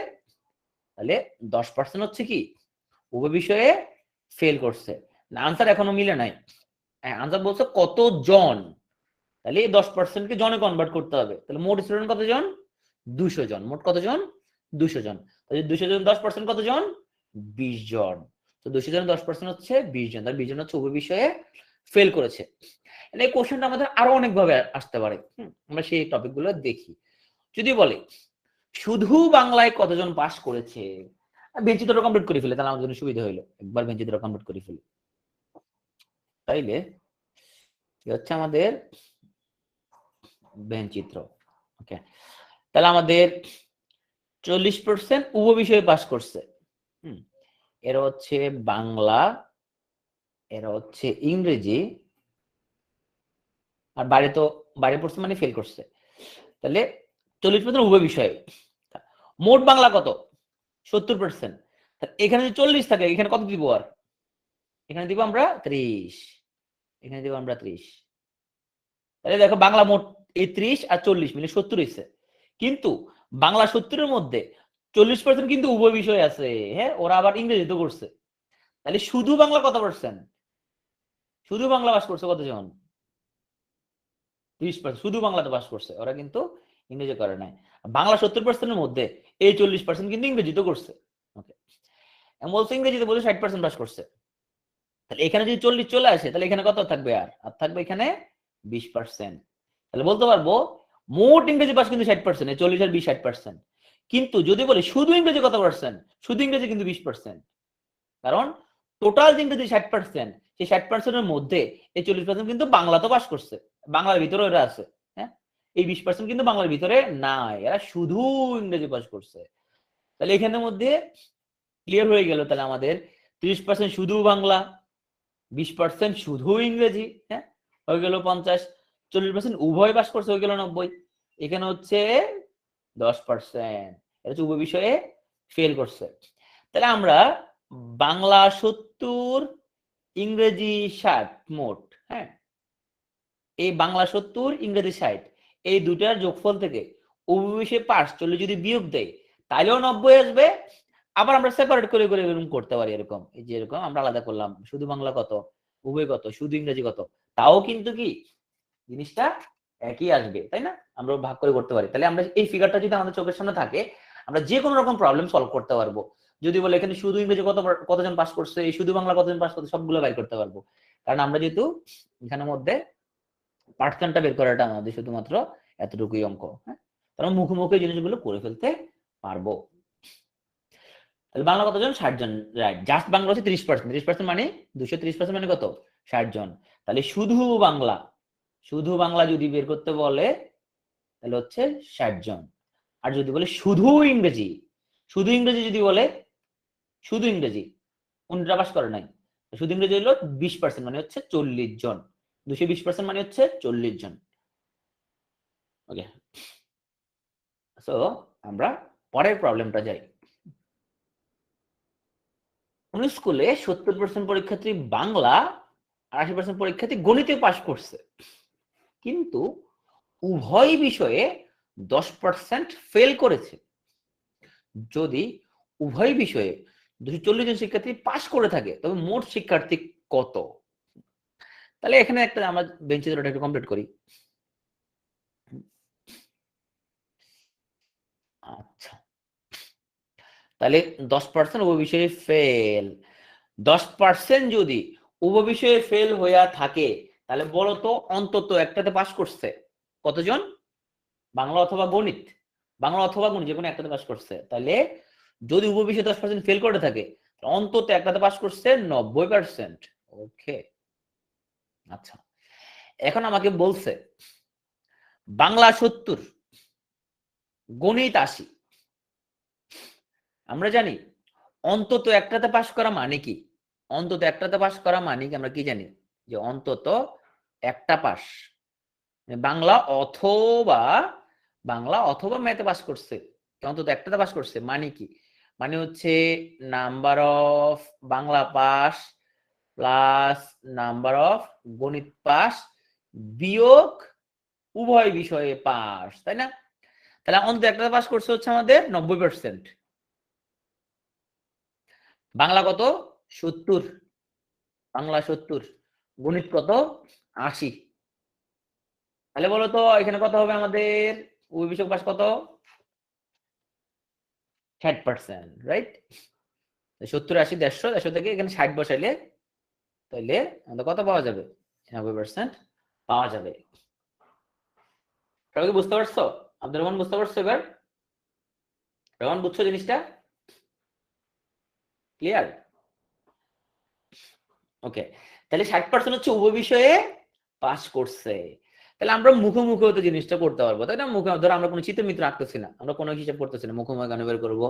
তাহলে 10% হচ্ছে কি উভয় বিষয়ে ফেল করছে। আনসার এখনো মিলে নাই, আনসার বলছে কতজন, তাহলে এই 10% কে জনে কনভার্ট করতে হবে। তাহলে মোট স্টুডেন্ট কতজন, 200 জন। মোট কতজন, 200 জন। তাহলে 200 জন 10% কতজন, 20 জন। তো 200 জন 10% হচ্ছে 20 জন, তার 20 জন হচ্ছে উভয় বিষয়ে ফেল করেছে। এই কোশ্চেনটা আমাদের আরো অনেক ভাবে আসতে পারে, আমরা সেই টপিক গুলো দেখি। যদি বলে শুধু বাংলায় কতজন পাস করেছে, বেঞ্চিত্র কমপ্লিট করে ফেলে, তাহলে আমাদের জন্য সুবিধা হইলো, একবার বেঞ্চিত্র কমপ্লিট করে ফেলি। তাইলে হচ্ছে আমাদের বেঞ্চিত্র, ওকে। তাহলে আমাদের 40% উভয় বিষয়ে পাস করছে, এরা হচ্ছে বাংলা, এরা হচ্ছে ইংরেজি, আর বাইরে পড়ছে মানে ফেল করছে। তাহলে 40% উভয় বিষয়ে। মোট বাংলা কত, 70%। এখানে যদি 40 থাকে এখানে কত দিব, আর এখানে দিব আমরা 30, এখানে দিব আমরা 30। তাহলে দেখো বাংলা মোট এই 30 আর 40 মিলে 70 হয়েছে, কিন্তু বাংলা 70-এর মধ্যে 40% কিন্তু উভয় বিষয় আছে, হ্যাঁ ওরা আবার ইংরেজিতে করছে। তাহলে শুধু বাংলা কত পার্সেন্ট, শুধু বাংলা পাস করছে কতজন, 30%। শুধু বাংলাতে পাস করছে, ওরা কিন্তু ইংরেজি করে নাই। বাংলা 70%-এর মধ্যে এই 40% কিন্তু ইংরেজিতে করছে, ওকে। বলছে ইংরেজিতে বলছে 60% পাস করছে। তাহলে এখানে যদি 40 চলে আসে তাহলে এখানে কত থাকবে, আর থাকবে এখানে 20%। তাহলে বলতে পারবো মোট ইংরেজি পাস কিন্তু 60%, 40 আর 20 60%। কিন্তু যদি বলি শুধু ইংরেজি কত পার্সেন্ট, শুধু ইংরেজি কিন্তু 20%। কারণ টোটাল ইংরেজি 60%, সেই 60%-এর মধ্যে এই 40% কিন্তু বাংলা তো পাস করছে, বাংলার ভিতরে ওরা আছে, হ্যাঁ এই 20% কিন্তু বাংলার ভিতরে নাই, এরা শুধু ইংরেজি পাস করছে। তাহলে এখানের মধ্যে ক্লিয়ার হয়ে গেল, তাহলে আমাদের 30% শুধু বাংলা, 20% শুধু ইংরেজি, হ্যাঁ হয়ে গেল 50, 40% উভয় পাস করছে হয়ে গেল 90। এখানে হচ্ছে 10%, এটা হচ্ছে উভয় বিষয়ে ফেল করছে। তাহলে আমরা বাংলা 70, ইংরেজি 60 মোট, হ্যাঁ এই বাংলা 70 ইংরেজি 60 এই দুটার যোগফল থেকে উভয় বিষয়ে পাস চলে যদি বিয়োগ দেয় তাহলেও 90 আসবে। আবার আমরা সেপারেট করে করে এরকম করতে পারি, এরকম এই যে এরকম আমরা আলাদা করলাম শুধু বাংলা কত, উভয় কত, শুধু ইংরেজি কত, তাও কিন্তু কি জিনিসটা একই আসবে, তাই না? আমরা ভাগ করে করতে পারি। তাহলে আমরা এই ফিগারটা যদি আমাদের চোখের সামনে থাকে, আমরা যে কোনো রকম প্রবলেম সলভ করতে পারবো। যদি বলে এখানে শুধু ইংরেজি কতজন পাস করছে, এই শুধু বাংলা কতজন পাস করছে, সবগুলো বের করতে পারবো। কারণ আমরা যেহেতু এখানের মধ্যে পার্সেন্টটা বের করাটা আমাদের শুধুমাত্র এতটুকুই অঙ্ক। হ্যাঁ, তারা মুখোমুখি জিনিসগুলো করে ফেলতে পারবো। তাহলে বাংলা কতজন? 60 জন। রাইট, জাস্ট বাংলা হচ্ছে 30%। 30% মানে 230% মানে কত? 60 জন। তাহলে শুধু বাংলা যদি বের করতে বলে তাহলে হচ্ছে 60 জন। আর যদি বলে শুধু ইংরেজি যদি বলে, শুধু ইংরেজি, কোনটা পাস করে নাই, শুধু ইংরেজি হলো 20% মানে হচ্ছে 40 জন। 220% মানে হচ্ছে 40 জন। ওকে, সো আমরা পরের প্রবলেমটা যাই। কোন স্কুলে 70% পরীক্ষার্থী বাংলা আর 80% পরীক্ষার্থী গণিতে পাশ করছে, কিন্তু উভয় বিষয়ে 10% ফেল করেছে। যদি উভয় বিষয়ে 240 জন শিক্ষার্থী পাশ করে থাকে তবে মোট শিক্ষার্থী কত? তাহলে এখানে একটা আমরা বেঞ্চি ধরে একটু কমপ্লিট করি। আচ্ছা, তাহলে 10% উভয় বিষয়ে ফেল। 10% যদি উভয় বিষয়ে ফেল হইয়া থাকে তাহলে বলো তো অন্তত একটাতে পাস করছে কতজন? বাংলা অথবা গণিত, যে কোনো একটাতে পাস করছে। তাহলে যদি উভয় বিষয়ে 10% ফেল করে থাকে অন্তত একটাতে পাস করছে 90%। ওকে, আচ্ছা, এখন আমাকে বলছে বাংলা 70, গণিত 80। আমরা জানি অন্তত একটাতে পাস করা মানে কি? অন্তত একটাতে পাস করা মানে কি আমরা কি জানি? যে অন্তত একটা পাস, বাংলা অথবা ম্যাথে পাস করছে, অন্তত একটাতে পাস করছে মানে কি? মানে হচ্ছে number of Bangla pass plus number of গণিত পাস বিয়োগ উভয় বিষয়ে পাস, তাই না? তাহলে অন্তত একটাতে পাস করছে হচ্ছে আমাদের 90%। বাংলা কত? 70, বাংলা 70, গণিত কত? 80। তাহলে বলো তো এখানে কত হবে আমাদের? উভয় বিষয় পাস কত? 60%, রাইট? 70, 80, 150 থেকে এখানে 60 বসাইলে তাহলে আমাদের কত পাওয়া যাবে? 90% পাওয়া যাবে। সবাই কি বুঝতে পারছো? আব্দুর রহমান বুঝতে পারছো? এবার রহমান বুঝছো জিনিসটা? ক্লিয়ার? ওকে, তাহলে 60% হচ্ছে উভয় বিষয়ে পাস করছে। তাহলে আমরা মুখোমুখি হতে জিনিসটা করতে পারবো, তাই না? মুখে ধরো আমরা কোনো চিত্রমিত্র আঁকতেছি না, আমরা কোনো হিসাব করতেছি না, মুখোমুখি গানে বের করবো।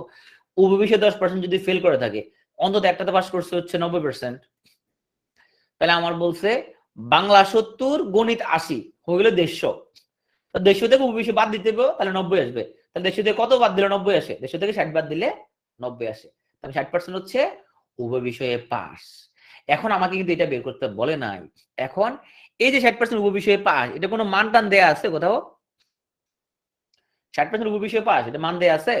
উভয় বিষয়ে 10% যদি ফেল করে থাকে অন্তত একটাতে পাস করছে হচ্ছে 90%। তাহলে আমার বলছে বাংলা 70, গণিত 80, হয়ে গেল 150। 150 থেকে উভয় বিষয় বাদ দিতে হবে, তাহলে 90 আসবে। তাহলে 150 থেকে কত বাদ দিলে 90 আসে? 150 থেকে 60 বাদ দিলে 90 আসে। তাহলে 60% হচ্ছে উভয় বিষয়ে পাস। এখন আমাকে কিন্তু এটা বের করতে বলে নাই। এখন এই যে 60% উভয় বিষয়ে পাস, এটা কোনো মান টান দেয়া আছে কোথাও? 60% উভয় বিষয়ে পাস, এটা মান দেয়া আছে?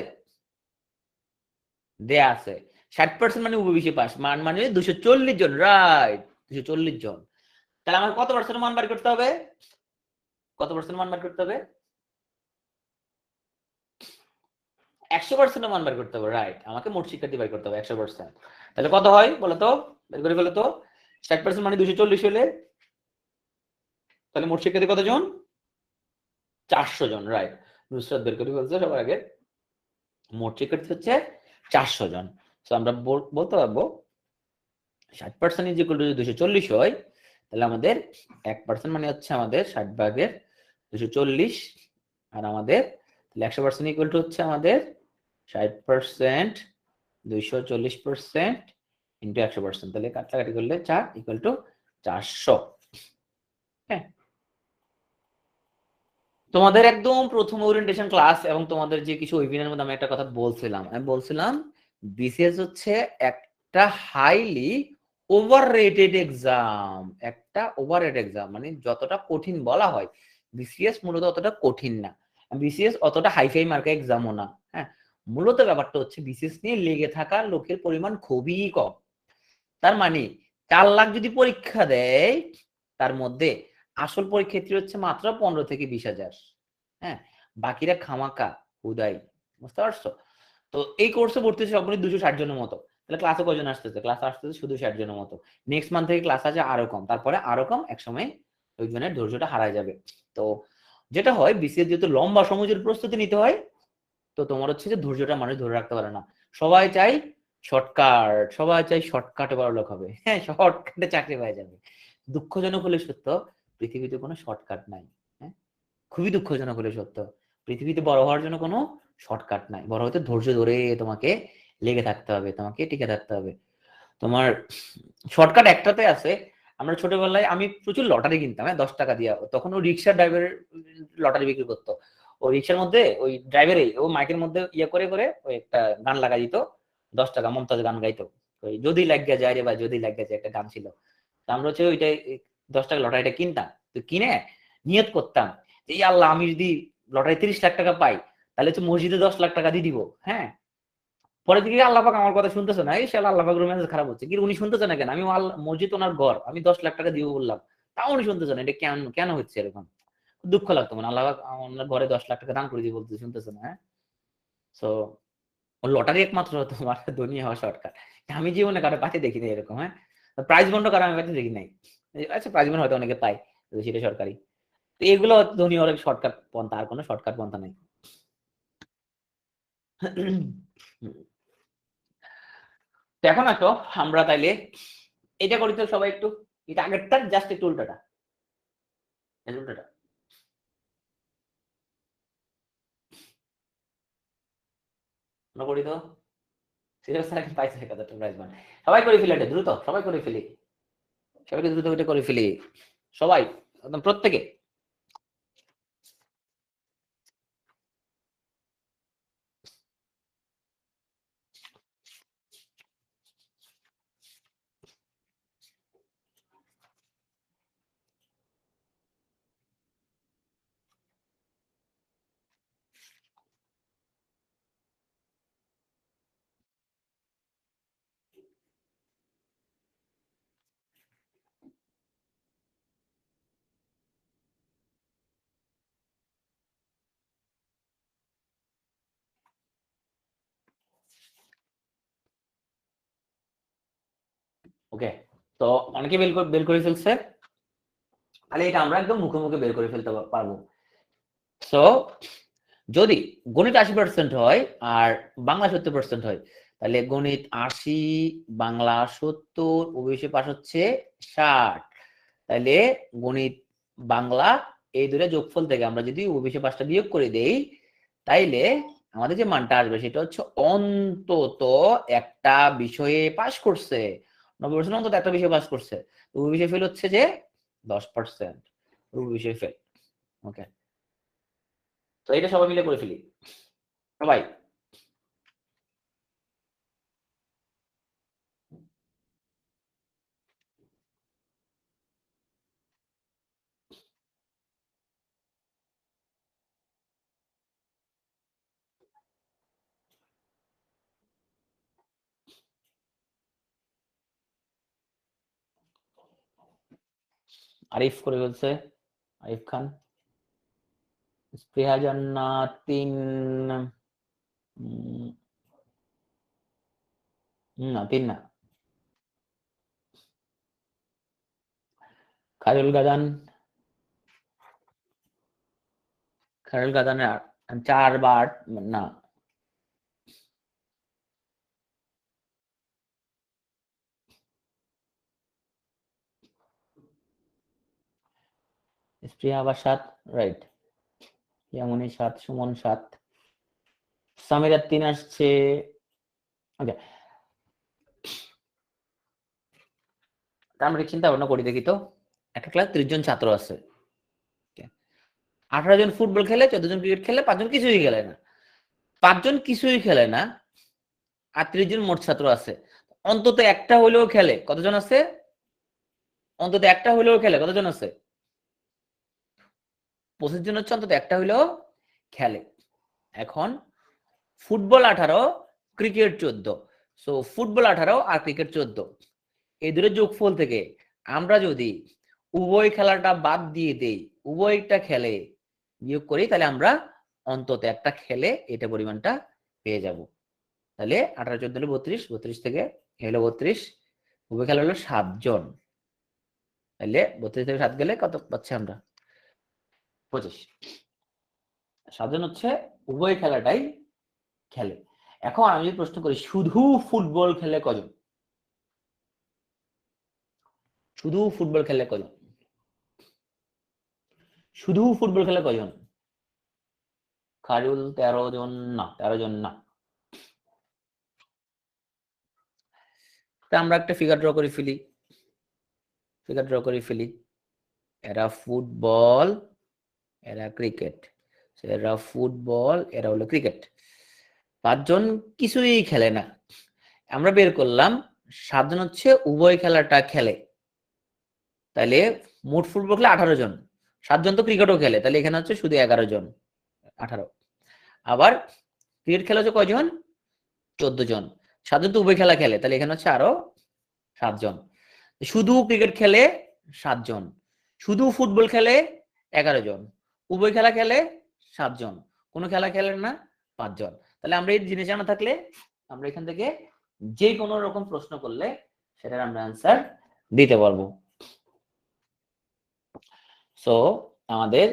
দেয়া আছে। 60% মানে উভয় বিষয়ে পাস, মান মানে 240 জন, রাইট? 240 জন। তাহলে আমার কত পার্সেন্ট মান বার করতে হবে? কত পার্সেন্ট মান বার করতে হবে? 100% মান বার করতে হবে, রাইট? আমাকে মোট শিক্ষার্থী বার করতে হবে 100%। তাহলে কত হয় বলো তো? বের করে ফেলো তো। 60% মানে 240 হলে তাহলে মোট শিক্ষার্থী কতজন? 400 জন, রাইট? নুসরাত বের করে ফেলছে সবার আগে। মোট শিক্ষার্থী হচ্ছে 400 জন। তো আমরা বলতে পারবো 60% ইজ ইকুয়াল টু 240 হয়, তাহলে আমাদের 1% মানে হচ্ছে আমাদের 60 ভাগের 240, আর আমাদের তাহলে 100% ইকুয়াল টু হচ্ছে আমাদের 60%, 240% ইন্টু 100%। তাহলে কাটাকাটি করলে 4 ইকুয়াল টু 400। হ্যাঁ, তোমাদের একদম প্রথম ওরিয়েন্টেশন ক্লাস এবং তোমাদের যে কিছু ওয়েবিনারের মধ্যে আমি একটা কথা বলছিলাম, আমি বলছিলাম বিসিএস হচ্ছে একটা হাইলি ওভাররেটেড এক্সাম। একটা ওভাররেটেড এক্সাম মানে যতটা কঠিন বলা হয় বিসিএস মূলত অতটা কঠিন না, বিসিএস অতটা হাইফাই মার্কা এক্সামও না। হ্যাঁ, মূলত ব্যাপারটা হচ্ছে বিসিএস নিয়ে লেগে থাকা লোকের পরিমাণ খুবই কম। তার মানে 4 লাখ যদি পরীক্ষা দেয় তার মধ্যে আসল পরীক্ষার্থী হচ্ছে মাত্র 15 থেকে 20 হাজার। হ্যাঁ, বাকিরা খামাকা উদয়, বুঝতে পারছো? তো এই কোর্সে ভর্তি হচ্ছে সবগুলি 260 জনের মতো। তাহলে ক্লাসে কয়জন আসতেছে? ক্লাসে আসতেছে শুধু 60 জনের মতো। নেক্সট মান্থ থেকে ক্লাস আছে আরো কম, তারপরে আরো কম, একসময় ওইজনের ধৈর্যটা হারায় যাবে। তো যেটা হয় বিসিএস যেহেতু লম্বা সময়ের প্রস্তুতি নিতে হয়, তো তোমার হচ্ছে যে ধৈর্যটা মানুষ ধরে রাখতে পারে না। সবাই চাই শর্টকাট, সবাই চাই শর্টকাটে বড়লোক হবে, হ্যাঁ শর্টকাটে চাকরি পাওয়া যাবে। দুঃখজনক হলে সত্য, পৃথিবীতে কোনো শর্টকাট নাই। হ্যাঁ, খুবই দুঃখজনক হলে সত্য, পৃথিবীতে বড় হওয়ার জন্য কোনো শর্টকাট নাই। বড় হতে ধৈর্য ধরে তোমাকে লেগে থাকতে হবে, তোমাকে টিকে থাকতে হবে। তোমার শর্টকাট একটাতে আছে। আমরা ছোটবেলায় আমি প্রচুর লটারি কিনতাম, হ্যাঁ 10 টাকা দিয়া। তখন ও রিক্সা ড্রাইভার লটারি বিক্রি করতো। ওই রিক্সার মধ্যে ওই ড্রাইভারই ও মাইকের মধ্যে ইয়ে করে করে ওই একটা গান লাগাই দিত, 10 টাকা মমতাজ গান গাইতো। ওই যদি লাগিয়া যায় রে ভাই, যদি লাগিয়া যায় একটা গান ছিল। তো আমরা হচ্ছে ওইটাই 10 টাকা লটারিটা কিনতাম। তো কিনে নিয়ত করতাম যে এই আল্লাহ আমি যদি লটারি 30 লাখ টাকা পাই, তাহলে হচ্ছে মসজিদে 10 লাখ টাকা দিয়ে দিব। হ্যাঁ, পরে দিকে আল্লাহ পাক আমার কথা শুনতেছে না, এই শালা আল্লাহ পাকের মেজাজ খারাপ হচ্ছে কি, উনি শুনতেছে না কেন? আমি আল্লাহ মসজিদ ওনার ঘর, আমি 10 লাখ টাকা দিব বললাম, তাও উনি শুনতেছে না। এটা কেন কেন হচ্ছে এরকম? দুঃখ লাগতো, মানে আল্লাহ পাক আমার ঘরে 10 লাখ টাকা দান করে দিয়ে বলতে শুনতেছে না। হ্যাঁ, সো লটারি একমাত্র তোমার দুনিয়া হওয়া শর্টকাট। আমি জীবনে কারো পাশে দেখিনি এরকম। হ্যাঁ, প্রাইজ বন্ড কারো আমি পাশে দেখি নাই। আচ্ছা প্রাইজ বন্ড হয়তো অনেকে পায়, সেটা সরকারি। তো এগুলো ধনী অনেক শর্টকাট পন্থা, আর কোনো শর্টকাট পন্থা নাই। তো এখন আসো আমরা তাইলে এটা করি তো সবাই একটু, এটা আগেরটার জাস্ট একটু উল্টাটা, উল্টাটা আমরা করি তো। সিরিয়াস স্যার পাইছে 1000 প্রাইজ মানে সবাই করে ফেলি, এটা দ্রুত সবাই করে ফেলি, সবাইকে দ্রুত এটা করে ফেলি, সবাই একদম প্রত্যেকে। ওকে, তো অনেকে বের করে ফেলছে, তাহলে এটা আমরা একদম মুখে মুখে বের করে ফেলতে পারবো। সো যদি গণিত 80% হয় আর বাংলা 70% হয়, তাহলে গণিত 80, বাংলা 70, ওবিসি পাস হচ্ছে 60। তাহলে গণিত বাংলা এই দুটো যোগফল থেকে আমরা যদি ওবিসি পাসটা বিয়োগ করে দেই, তাইলে আমাদের যে মানটা আসবে সেটা হচ্ছে অন্তত একটা বিষয়ে পাস করছে। 90% অন্তত একটা বিষয়ে পাস করছে। ওবিসি ফেল হচ্ছে যে 10%, ওবিসি ফেল। ওকে, তো এটা সবাই মিলে করে ফেলি সবাই। আরিফ করে ফেলছে, আরিফ খান। স্পৃহা জান্নাত 3, না 3 না। খায়রুল গাদান, খায়রুল গাদানের 4 বা 8 না। স্পৃহা আবার 7, রাইট। ইয়ামুনি 7, সুমন 7, সামিরা 3 আসছে। ওকে, আমরা চিন্তা ভাবনা করি দেখি তো। একটা ক্লাস 30 জন ছাত্র আছে, 18 জন ফুটবল খেলে, 14 জন ক্রিকেট খেলে, 5 জন কিছুই খেলে না। 5 জন কিছুই খেলে না আর 30 জন মোট ছাত্র আছে। অন্তত একটা হলেও খেলে, কতজন আছে? অন্তত একটা হলেও খেলে, কতজন আছে? 25 জন হচ্ছে অন্তত একটা হলেও খেলে। এখন ফুটবল 18, ক্রিকেট 14। সো ফুটবল 18 আর ক্রিকেট 14, এই দুটো যোগফল থেকে আমরা যদি উভয় খেলাটা বাদ দিয়ে দেই, উভয়টা খেলে বিয়োগ করি, তাহলে আমরা অন্তত একটা খেলে এটা পরিমাণটা পেয়ে যাব। তাহলে 18 14 হলো 32, 32 থেকে হলো 32, উভয় খেলা হলো 7 জন। তাহলে 32 থেকে 7 গেলে কত পাচ্ছি আমরা? 25। 7 জন হচ্ছে উভয় খেলাটাই খেলে। এখন আমি যদি প্রশ্ন করি শুধু ফুটবল খেলে কজন? শুধু ফুটবল খেলে কজন? শুধু ফুটবল খেলে কজন? খায়রুল 13 জন না, 13 জন না। তা আমরা একটা ফিগার ড্র করে ফেলি। ফিগার ড্র করে ফেলি। এরা ফুটবল, এরা ক্রিকেট। এরা ফুটবল, এরা হলো ক্রিকেট। 5 জন কিছুই খেলে না। আমরা বের করলাম 7 জন হচ্ছে উভয় খেলাটা খেলে। তাহলে মোট ফুটবল খেলে 18 জন। 7 জন তো ক্রিকেটও খেলে, তাহলে এখানে হচ্ছে শুধু 11 জন, 18। আবার ক্রিকেট খেলা হচ্ছে কয়জন? 14 জন। 7 জন তো উভয় খেলা খেলে, তাহলে এখানে হচ্ছে আরো 7 জন। শুধু ক্রিকেট খেলে 7 জন, শুধু ফুটবল খেলে 11 জন, উভয় খেলা খেলে 7 জন, কোনো খেলা খেলেন না 5 জন। তাহলে আমরা এই জিনিস জানা থাকলে আমরা এখান থেকে যে কোনো রকম প্রশ্ন করলে সেটার আমরা অ্যান্সার দিতে পারবো। সো আমাদের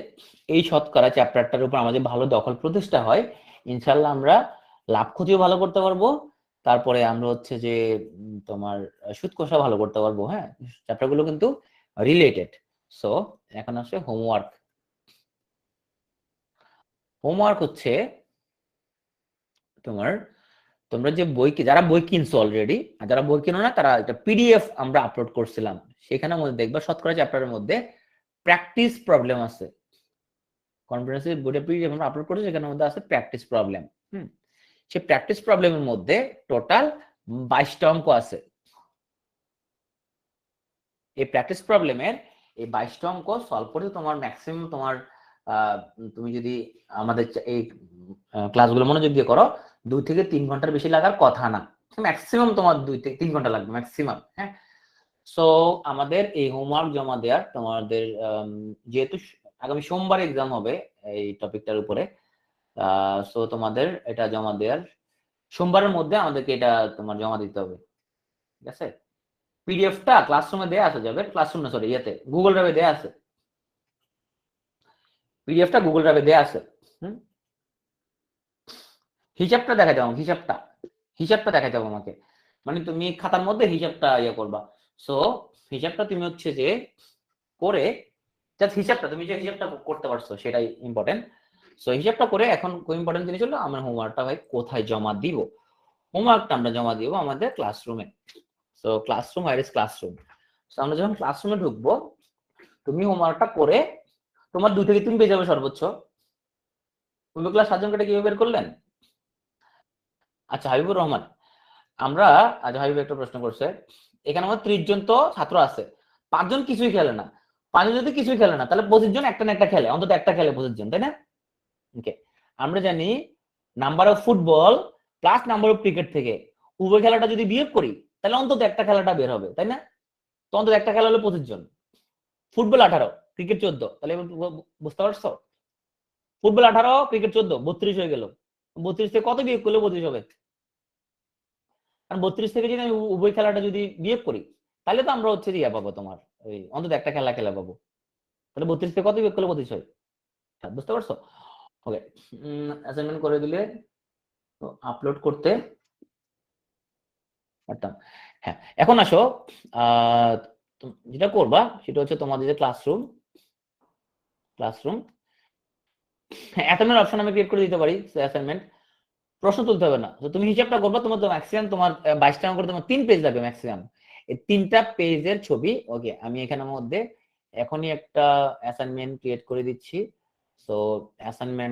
এই শতকরা চ্যাপ্টারটার উপর আমাদের ভালো দখল প্রতিষ্ঠা হয়, ইনশাল্লাহ আমরা লাভ ক্ষতিও ভালো করতে পারবো। তারপরে আমরা হচ্ছে যে তোমার সুদ কষা ভালো করতে পারবো। হ্যাঁ, চ্যাপ্টারগুলো কিন্তু রিলেটেড। সো এখন আসছে হোমওয়ার্ক। হোমওয়ার্ক হচ্ছে তোমার, তোমরা যে বই, যারা বই কিনছো অলরেডি আর যারা বই কিনো না তারা একটা পিডিএফ আমরা আপলোড করছিলাম, সেখানের মধ্যে দেখবা শতকরা চ্যাপ্টারের মধ্যে প্র্যাকটিস প্রবলেম আছে। কনফারেন্সের বইটা পিডিএফ আমরা আপলোড করেছি, সেখানের মধ্যে আছে প্র্যাকটিস প্রবলেম। সেই প্র্যাকটিস প্রবলেমের মধ্যে টোটাল 22টা অঙ্ক আছে। এই প্র্যাকটিস প্রবলেমের এই 22টা অঙ্ক সলভ করতে তোমার ম্যাক্সিমাম তোমার তুমি যদি আমাদের এই ক্লাসগুলো মনোযোগ দিয়ে করো 2 থেকে 3 ঘন্টার বেশি লাগার কথা না, ম্যাক্সিমাম তোমার 2 থেকে 3 ঘন্টা লাগবে ম্যাক্সিমাম। হ্যাঁ, সো আমাদের এই হোমওয়ার্ক জমা দেওয়ার তোমাদের যেহেতু আগামী সোমবার এক্সাম হবে এই টপিকটার উপরে, সো তোমাদের এটা জমা দেওয়ার সোমবারের মধ্যে আমাদেরকে এটা তোমার জমা দিতে হবে। ঠিক আছে, পিডিএফটা ক্লাসরুমে দেয়া আছে, যাবে ক্লাসরুম না সরি ইয়েতে গুগল ড্রাইভে দেয়া আছে, পিডিএফটা গুগল ড্রাইভে দেয়া আছে। হিসাবটা দেখা যাও, হিসাবটা দেখা যাবো আমাকে, মানে তুমি খাতার মধ্যে হিসাবটা ইয়ে করবা। সো হিসাবটা তুমি হচ্ছে যে করে, জাস্ট হিসাবটা তুমি যে হিসাবটা করতে পারছো সেটাই ইম্পর্টেন্ট। সো হিসাবটা করে এখন খুব ইম্পর্টেন্ট জিনিস হলো আমরা হোমওয়ার্কটা ভাই কোথায় জমা দিব। হোমওয়ার্কটা আমরা জমা দিব আমাদের ক্লাসরুমে। So classroom, where is classroom. So আমরা যখন ক্লাসরুমে ঢুকবো তুমি হোমওয়ার্কটা করে তোমার 2 থেকে 3 পেজ হবে সর্বোচ্চ। তুমি ক্লাস 7 জনকে কিভাবে বের করলেন? আচ্ছা হাবিবুর রহমান, আমরা আজ হাবিব একটা প্রশ্ন করছে, এখানে আমাদের 30 জন তো ছাত্র আছে, 5 জন কিছুই খেলে না। 5 জন যদি কিছুই খেলে না তাহলে 25 জন একটা না একটা খেলে, অন্তত একটা খেলে 25 জন, তাই না? ওকে, আমরা জানি number of football plus number of cricket থেকে উভয় খেলাটা যদি বিয়োগ করি তাহলে অন্তত একটা খেলাটা বের হবে, তাই না? তো অন্তত একটা খেলা হলো 25 জন, ফুটবল 18 ক্রিকেট 14, তাহলে বুঝতে পারছো? ফুটবল 18 ক্রিকেট 14, 32 হয়ে গেল। 32 থেকে কত বিয়োগ করলে 25 হবে? কারণ 32 থেকে যদি আমি উভয় খেলাটা যদি বিয়োগ করি তাহলে তো আমরা হচ্ছে ইয়া পাবো তোমার ওই অন্তত একটা খেলা খেলা পাবো। তাহলে 32 থেকে কত বিয়োগ করলে 25 হয়? বুঝতে পারছো? ওকে, অ্যাসাইনমেন্ট করে দিলে তো আপলোড করতে পারতাম। হ্যাঁ, এখন আসো যেটা করবা সেটা হচ্ছে তোমাদের যে ক্লাসরুম অ্যাসাইনমেন্ট অপশন আমি ক্রিয়েট করে দিতে পারি। অ্যাসাইনমেন্ট প্রশ্ন তুলতে হবে না, তো তুমি হিসাবটা করবা, তোমার তো ম্যাক্সিমাম তোমার 22টা করে তোমার 3 পেজ লাগবে ম্যাক্সিমাম। এই 3টা পেজের ছবি। ওকে, আমি এখানের মধ্যে এখনই একটা অ্যাসাইনমেন্ট ক্রিয়েট করে দিচ্ছি। So assignment